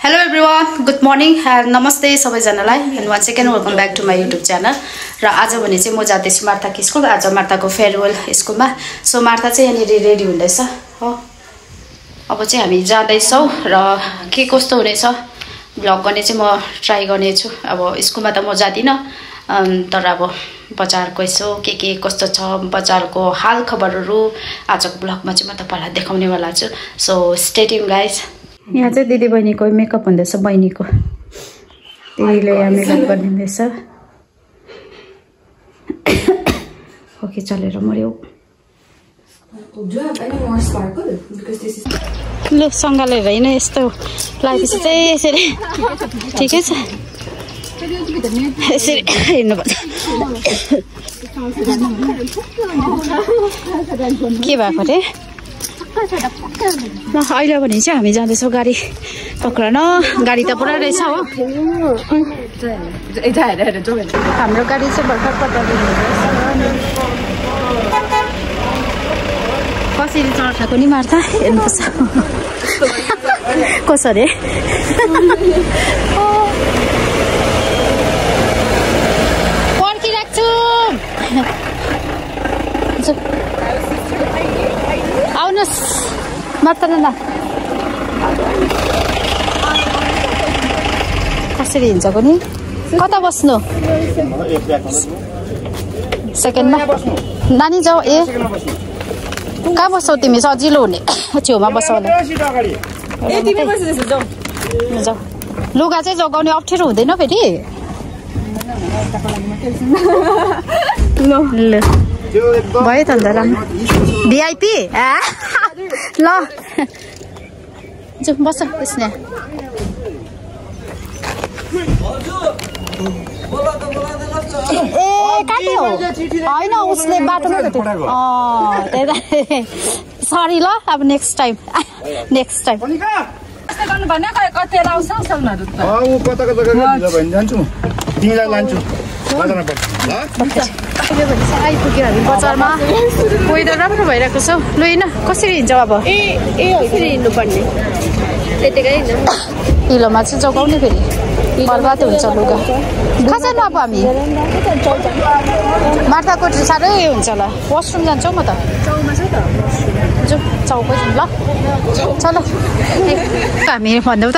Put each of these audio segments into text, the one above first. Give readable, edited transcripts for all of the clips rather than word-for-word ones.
Hello everyone, good morning and namaste सबैजनालाई and once again welcome back to my YouTube channel. र आज भने चाहिँ म जाँदैछु मार्थाको स्कुल। आज मार्थाको फेयरवेल स्कुलमा। सो मार्था चाहिँ यहाँनिर रेडी हुँदैछ हो। अब चाहिँ हामी जाँदैछौँ र के कस्तो हुनेछ भ्लग गर्ने चाहिँ म ट्राई गर्नेछु। अब स्कुलमा त म जादिनँ तर अब बजारको यसो के कस्तो छ बजारको हाल खबरहरू आजको भ्लगमा चाहिँ म तपाईहरुलाई देखाउने वाला छु। So stay tune guys. यहाँ चाहिँ दिदी बहिनीको मेकअप हुँदैछ बहिनीको। दिदीले यहाँ मेकअप गरिदिँदैछ। ओके चलेर मर्यो। लु सँगालेर हैन यस्तो लागेपछि चाहिँ यसरी ठिकै छ। यसरी हेर्नुपर्छ के भएको रे। ल अहिले भने चाहिँ हामी जाँदैछौँ गाडी पक्रन। गाडी त पुरा रहेछ हो। हाम्रो गाडी चाहिँ भर्खर पक्रिनु कसरी चढ्छको नि मार्था हेर्नुपर्छ कसरी पर्खिराख्छु। आउनुहोस् मात्र न कसरी हिँड्छको नि कता बस्नु सेकेन्डमा नानी जाऊ। ए कहाँ बस्छौ तिमी सजिलो हुने छेउमा बस्छौ जाऊ। लुगा चाहिँ जोगाउने अप्ठ्यारो हुँदैन फेरि। ल भयो त अन्त राम्रो भिआइपी ल जाऊ बस त्यसमा। ए कहाँ हो होइन उसले बाटोमा सरी ल अब नेक्स्ट टाइम आइपुग्यो हामी बजारमा। वेदर राम्रो भइरहेको छ। लु होइन कसरी हिँड्छौ अब हिँड्नुपर्ने हिलोमा चाहिँ जोगाउने फेरि बर्बाद हुन्छ लुगा। कहाँ जानु अब हामी मार्थाको साह्रै उयो हुन्छ ल। वासरुम जान्छौँ म त जाउँ चौकै जाउँ ल चल हामी भन्दौ त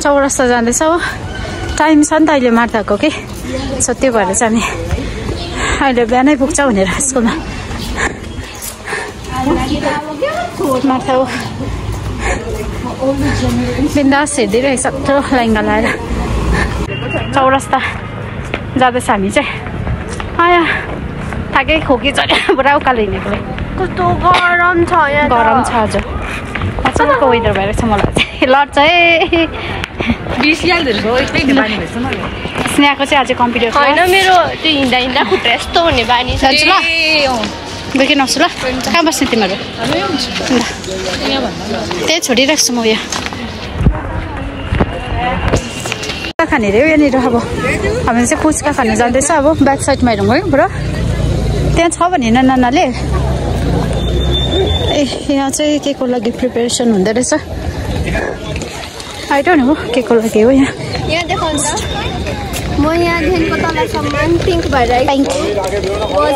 चौरस्ता जाँदैछ हो। टाइम छ नि त अहिले मार्थाको के सो त्यो भएर चाहिँ हामी अहिले बिहानै पुग्छ भनेर स्कुलमा मार्था हो। बिन्दास हेर्दै रहेछ यत्रो लेहेङ्गा लाएर चौरस्ता जाँदैछ हामी चाहिँ। आया थाकै खोकी चढ्यो पुरा उकालो हिँडेको कस्तो गरम छ यहाँ। गरम छ हजुर मजाको वेदर भएर छ। मलाई चाहिँ लड्छ है स्नेहाको चाहिँ अझै कम्प्युटर होइन मेरो त्यो हिँड्दा हिँड्दा खुट्टा यस्तो हुने बानी छ ल। बेकी नआउँछु ल। कहाँ बस्ने तिमीहरू त्यही छोडिराख्छु म। यहाँ खाने रे यहाँनिर अब हामी चाहिँ पुच्का खानु जाँदैछ। अब ब्याक साइडमा हेरौँ है पुरा त्यहाँ छ भने नानाले। ए यहाँ चाहिँ के को लागि प्रिपेरेसन हुँदो रहेछ आई डोन्ट नो के को लागि हो। यहाँ देखाउँछ म यहाँदेखिको तलसम्म पिङ्क भइरहेको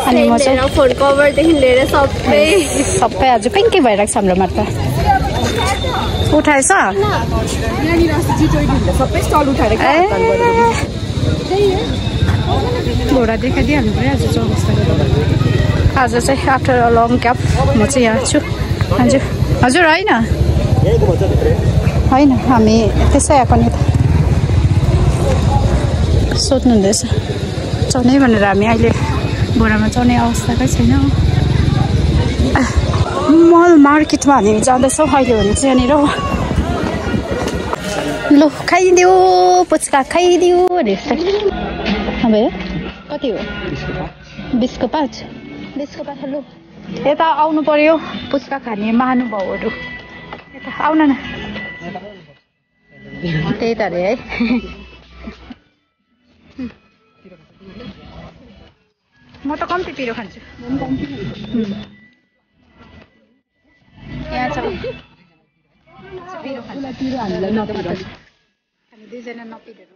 अनि म चाहिँ फोन कभरदेखि लिएर सबै आज पिङ्कै भइरहेको छ हाम्रो मात्र उठाएछ घोडा देखाइदिइहाल्नु पऱ्यो आज चौरस्ताको। आज चाहिँ आफ्टर अ लङ क्याप म चाहिँ यहाँ छु। हजुर हजुर होइन होइन हामी त्यसै आएको नि त सोध्नु हुँदैछ चढ्नै भनेर। हामी अहिले घोडामा चढ्ने अवस्थाकै छैन। मल मार्केटमा हामी जाँदैछौँ अहिले भने चाहिँ यहाँनिर। लु खाइदियो पुच्का खाइदियो अरे भयो कति हो 20को 5 लु यता आउनु पर्यो पुच्का खाने महानुभावहरू यता आउन न। त्यही त अरे है म त कम्ती पिरो खान्छु। यहाँ छ हामी दुईजना नपिरेर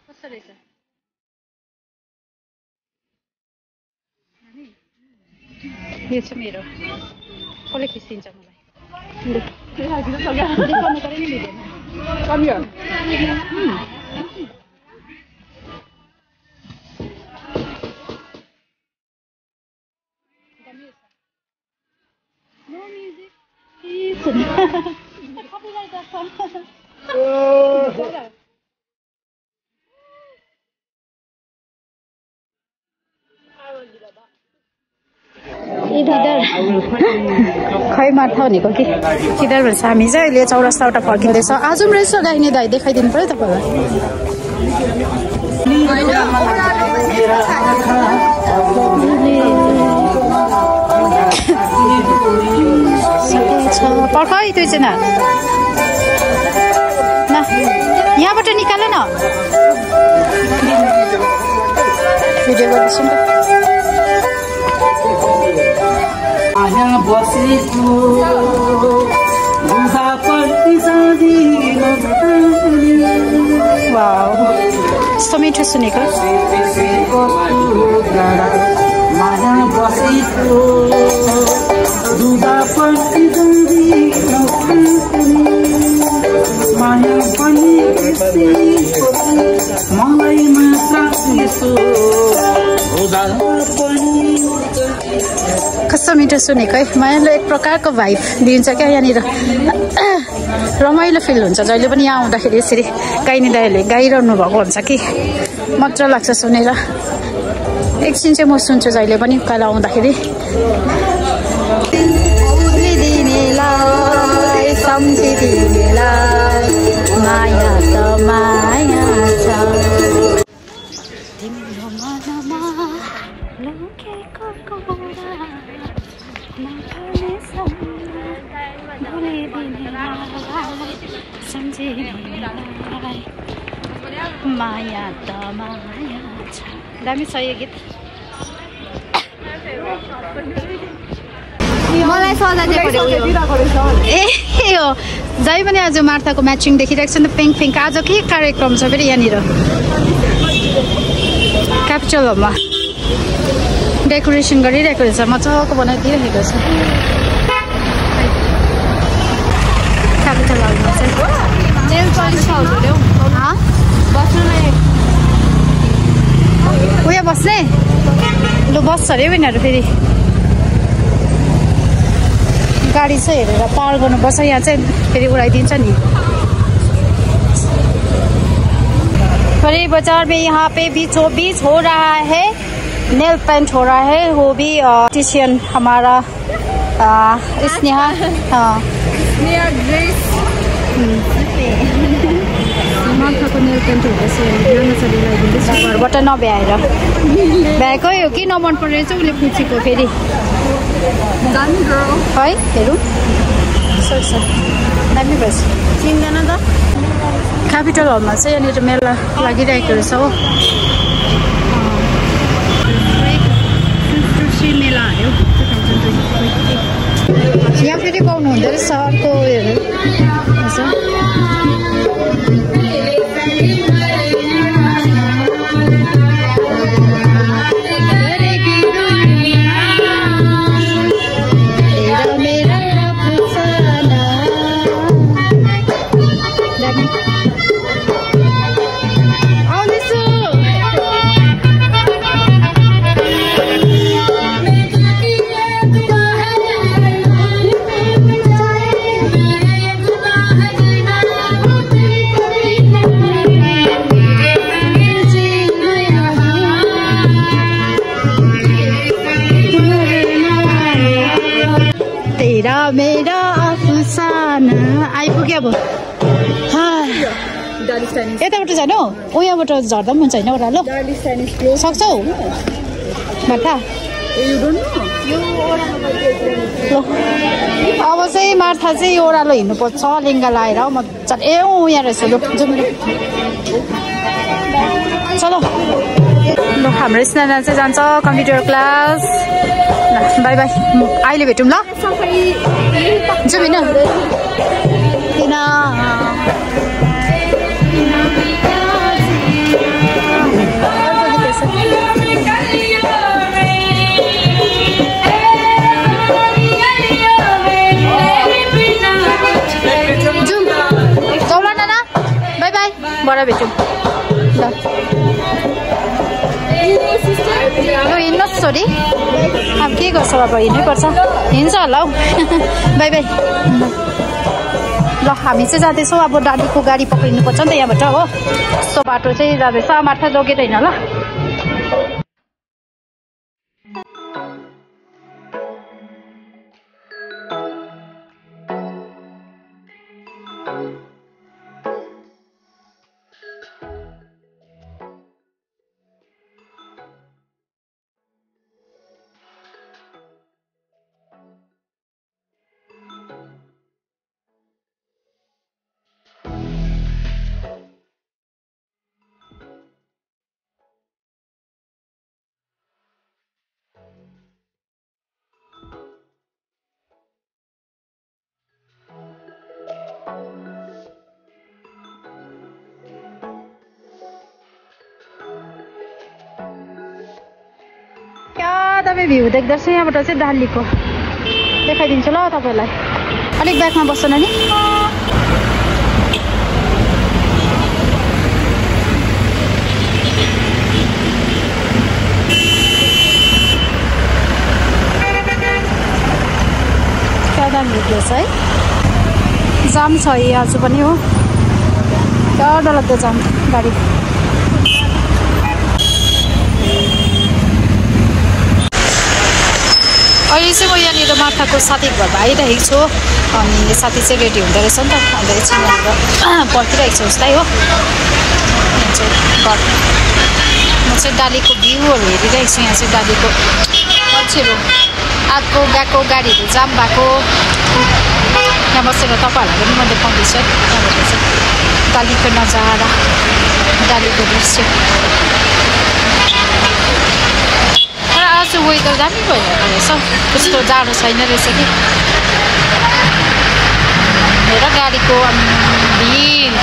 कस्तो रहेछ यो चाहिँ मेरो कसले खिचिदिन्छ मलाई देखाउनु पऱ्यो नि भिडियोमा No music. Copyright that song. खै मार्था भनेको कि किधर भन्छ हामी चाहिँ अहिले चौरस्ताबाट फर्किँदैछ आज पनि रहेछ गाइने दाइ देखाइदिनु पऱ्यो तपाईँलाई पर्ख है त्यो चाहिँ न यहाँबाट निकाल न भिडियो गर्दैछु नि यस्तो मिठो सुनेको कस्तो मिठो सुनेको है मायाले एक प्रकारको भाइब दिन्छ क्या यहाँनिर रमाइलो फिल हुन्छ जहिले पनि यहाँ आउँदाखेरि यसरी गाइने दाइहरूले गाइरहनु भएको हुन्छ कि मजा लाग्छ सुनेर एकछिन चाहिँ म सुन्छु जहिले पनि उकालो आउँदाखेरि माया त माया छ तिम्रो मनमा लुकेको कुरा माया त माया छ दामी छ यो गीत मलाई सल्लाह ए हो जहीँ पनि आज मार्थाको म्याचिङ देखिरहेको छ नि त पिङ्क पिङ्क आज के कार्यक्रम छ फेरि यहाँनिर क्यापिटल होममा डेकोरेसन गरिरहेको रहेछ मजाको बनाइदिइरहेको छ क्यापिटल हलमा चाहिँ उयो बस्ने लु बस्छ अरे यिनीहरू फेरि गाडी चाहिँ हेरेर पार गर्नुपर्छ यहाँ चाहिँ फेरि उडाइदिन्छ नि बड़े बाजार में यहाँ पे बीचों बीच हो रहा है नेल पेंट हो रहा है वो भी आर्टिशियन हमारा स्नेहा मार्थाको नेल पेन्ट हुँदैछ घरबाट नभ्याएर भ्याएकै हो कि नमन परेर चाहिँ उसले पुछेको फेरि है हेरौँ दामी भएछ चिन्दैन त क्यापिटल हलमा चाहिँ यहाँनिर मेला लागिरहेको रहेछ हो मेला आयो यहाँ फेरि पाउनु हुँदो रहेछ अर्को उयोहरू मेरा अफसाना आइपुग्यो अब यताबाट जानु ऊ यहाँबाट झर्दा पनि हुन्छ होइन ओह्रालो सक्छौ मार्था अब चाहिँ मार्था चाहिँ ओह्रालो हिँड्नुपर्छ लेङ्गा लाएर मजाले ए यहाँ रहेछ लु जाउँ चलो ल हाम्रो स्नाना चाहिँ जान्छ कम्प्युटर क्लास बाई बाई अहिले भेटौँ ल जाउँ हैन किन जाउँ ल नाना बाई बाई बडा भेटौँ ल हिँड्नुहोस् छोरी अब के गर्छ अब हिँड्नैपर्छ हिँड्छ होला हौ बाई बाई ल हामी चाहिँ जाँदैछौँ अब दादीको गाडी पक्रिनुपर्छ नि त यहाँबाट हो यस्तो बाटो चाहिँ जाँदैछ मार्था जोगिँदैन ल तपाईँ भ्यू देख्दैछ यहाँबाट चाहिँ डालीको देखाइदिन्छु ल तपाईँलाई अलिक ब्याकमा बस्दैन नि क्या दामी प्लेस है जाम छ आज पनि हो क्या डरलाग्दो जाम गाडी अहिले चाहिँ म यहाँनिर मार्ताको साथीको घरमा आइरहेको छु अनि साथी चाहिँ रेडी हुँदो रहेछ नि त अन्त एकछिन यहाँनिर पर्खिरहेको छु उसलाई हो यहाँ चाहिँ घर म चाहिँ डालीको भ्यूहरू हेरिरहेको छु यहाँ चाहिँ डालीको मान्छेहरू आएको गएको गाडीहरू जाम भएको यहाँ बसेर तपाईँहरूलाई पनि म देखाउँदैछु है यहाँबाट चाहिँ डालीको नजारा डालीको दृश्य आज वेदर दामी भइरहेको रहेछ त्यस्तो जाडो छैन रहेछ कि हेर गाडीको भिड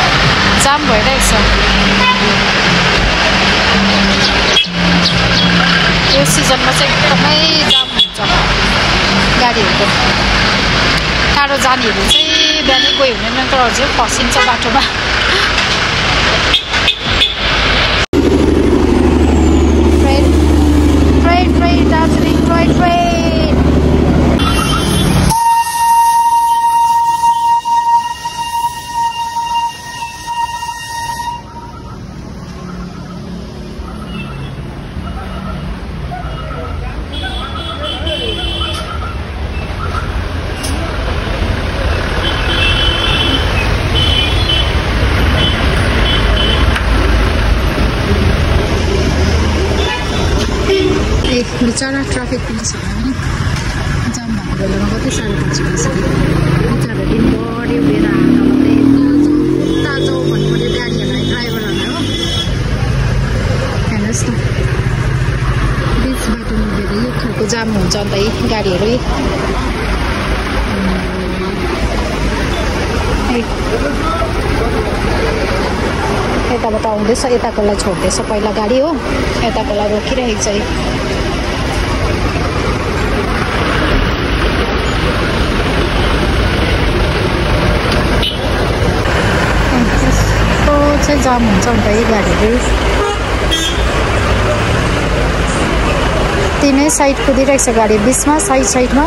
जाम भइरहेको छ यो सिजनमा चाहिँ एकदमै जाम हुन्छ गाडीहरूको टाढो जानेहरू चाहिँ बिहानै गयो भने त अझै फसिन्छ बाटोमा दार्जिलिङ टोय ट्रेन बिचरा ट्राफिक पुलिस जाम भएको बेलामा कति साह्रो पर्छ बिचरा दिनभरि उभिएर हाल्दा मात्रै उता जाउँ भन्नु पऱ्यो गाडीहरूलाई ड्राइभरहरूलाई हो हेर्नुहोस् न बिच बाटोमा उभिएर यो खालको जाम हुन्छ अन्त यी गाडीहरू यताबाट आउँदैछ यताकोलाई छोड्दैछ पहिला गाडी हो यताकोलाई रोकिरहेको छ चाहिँ जाम हुन्छ अन्त यी गाडीहरू तिनै साइड कुदिरहेको छ गाडी बिचमा साइडमा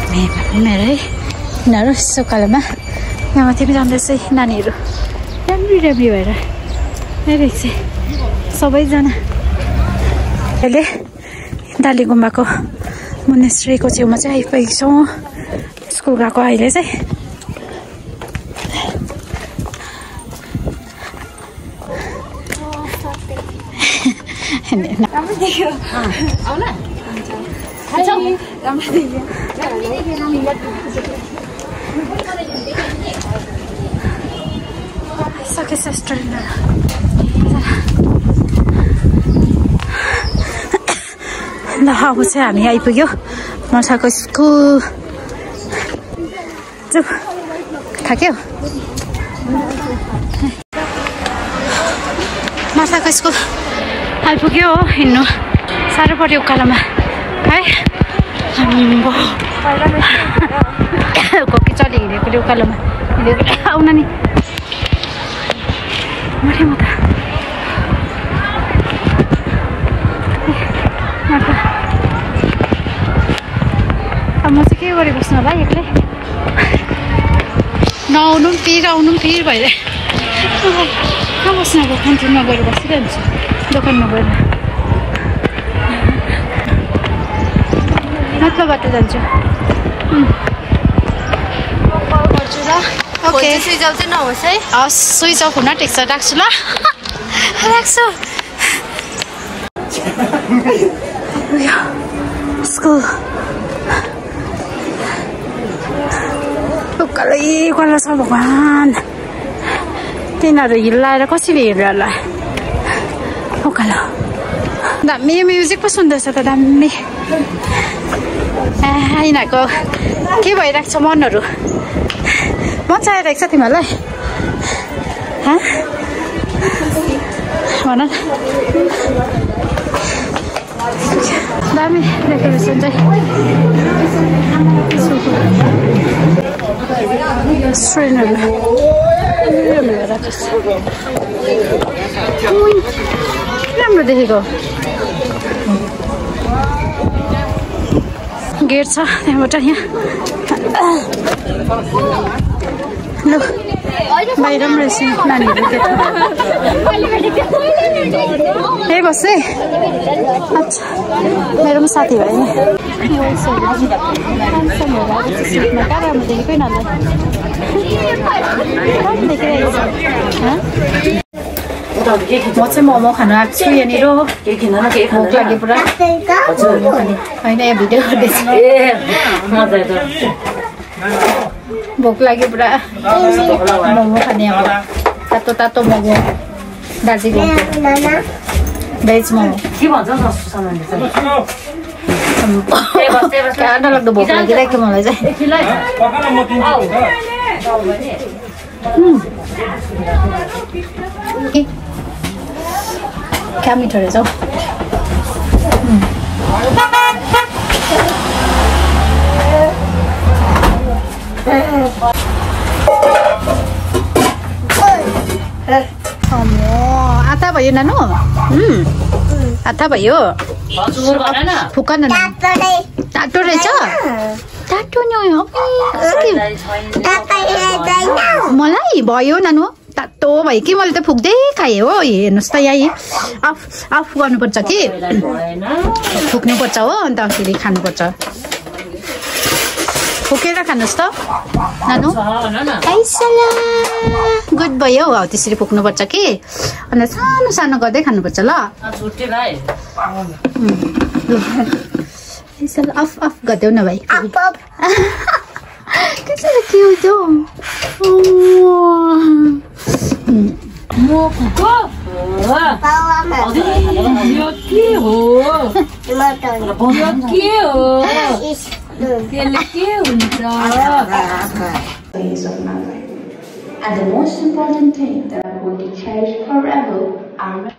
मेरो है यिनीहरू सकालमा यहाँ माथि पनि जाँदैछ नानीहरू राम्री राम्री भएर हेरेको चाहिँ सबैजना अहिले डाली गुम्बाको मोनेस्ट्रीको छेउमा चाहिँ आइपुगेको छौँ स्कुल गएको अहिले चाहिँ सकेछ स्टुडेन्टहरू ल अब चाहिँ हामी आइपुग्यो मर्साको स्कुल जाऊ थाक्यो मर्साको स्कुल आइपुग्यो हो हिँड्नु साह्रो पर्यो उकालोमा है खोकी चलि हिँडेको उकालोमा हिँडेको आउन नि मरे म त अब म चाहिँ के गरेँ बस्नु होला एक्लै नआउनु पनि पिर आउनु पनि पिर भएर कहाँ बस्नु अब क्यान्टिनमा गएर बसिरहन्छु दोकानमा गएर माथिल्लो बाटो जान्छु गर्छु ल ओके स्विच अफ चाहिँ नहोस् है हस् स्विच अफ हुन ठिक छ राख्छु ल राख्छु स्कुल उकालै उकालो छ भगवान् तिनीहरू हिल्लाएर कसरी हिँड्यो होला उकालो दामी म्युजिक पो सुन्दैछ त दामी यिनीहरूको के भइरहेको छ मनहरू मन चाहिरहेको छ तिमीहरूलाई भन दामी डेकोरेसन चाहिँ राम्रो देखेको गेट छ त्यहाँबाट यहाँ ल बाहिर पनि रहेछ नानीहरू गेटमा ए बस है अच्छा मेरो पनि साथी भाइ कहाँ राम्रो देखेकै न म चाहिँ मोमो खानु आएको छु यहाँनिर भोक लाग्यो पुरा होइन यहाँ भिडियो गर्दैछ भोक लाग्यो पुरा मोमो खाने अब तातो तातो मोमो दार्जिलिङको भेज मोमो नलाग्दो भोक लागिरहेको मलाई चाहिँ क्या मिठो रहेछ हौ आता भयो नानु आता भयो फुका न तातो रहेछ तातो नि मलाई भयो नानु तातो भयो कि मैले त फुक्दै खाएँ हो हेर्नुहोस् त यहाँ अफ गर्नुपर्छ कि फुक्नुपर्छ हो अन्त फेरि खानुपर्छ फुकेर खानुहोस् त नानु गुड भयो हौ त्यसरी फुक्नुपर्छ कि अन्त सानो सानो गर्दै खानुपर्छ ल अफ अफ गरिदेऊ न भाइ कसरी क्युट हौ And the most important thing that I want to cherish forever are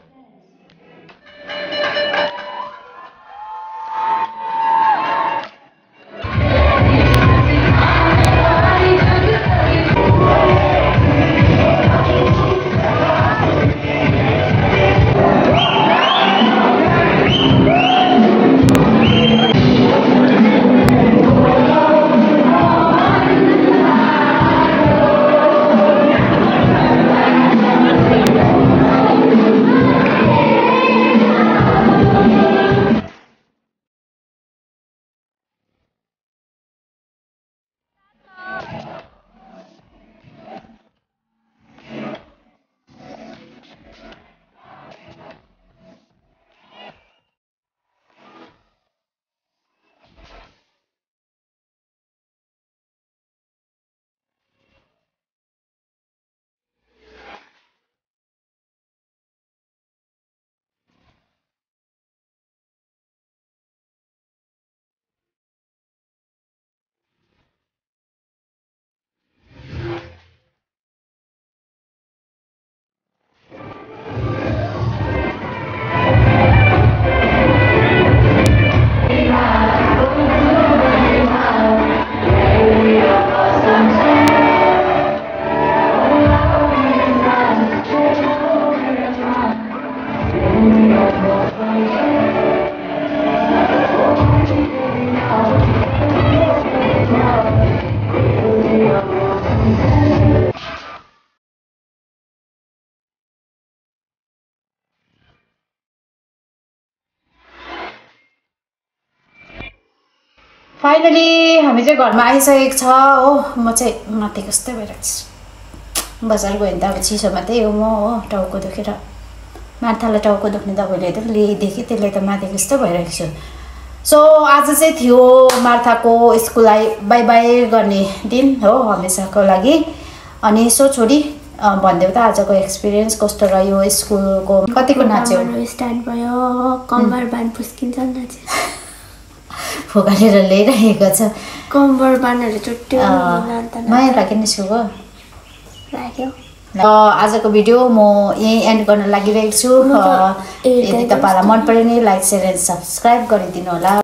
finally हामी चाहिँ घरमा आइसकेको छ हो म चाहिँ माथि कस्तै भइरहेको छु बजार गयो भने त अब चिसोमा त्यही हो म हो टाउको दुखेर मार्थालाई टाउको दुख्ने दबाई ल्याइदिएँ कि त्यसले त माथि कस्तो भइरहेको छु सो आज चाहिँ थियो मार्थाको स्कुललाई बाई बाई गर्ने दिन हो हमेसाको लागि अनि सो छोरी भनिदेऊ त आजको एक्सपिरियन्स कस्तो रह्यो स्कुलको कतिको नाच्यो स्टार्ट भयो कम्बर बान फुस्किन्छ नाच्यो फुकालेर ल्याइरहेको छ कम्बर बानहरू चुट्यो माया लाग्यो नि सुगो लाग्यो आजको भिडियो म यहीँ एन्ड गर्न लागिरहेको छु यदि तपाईँलाई मन पऱ्यो भने लाइक सेयर एन्ड सब्सक्राइब गरिदिनु होला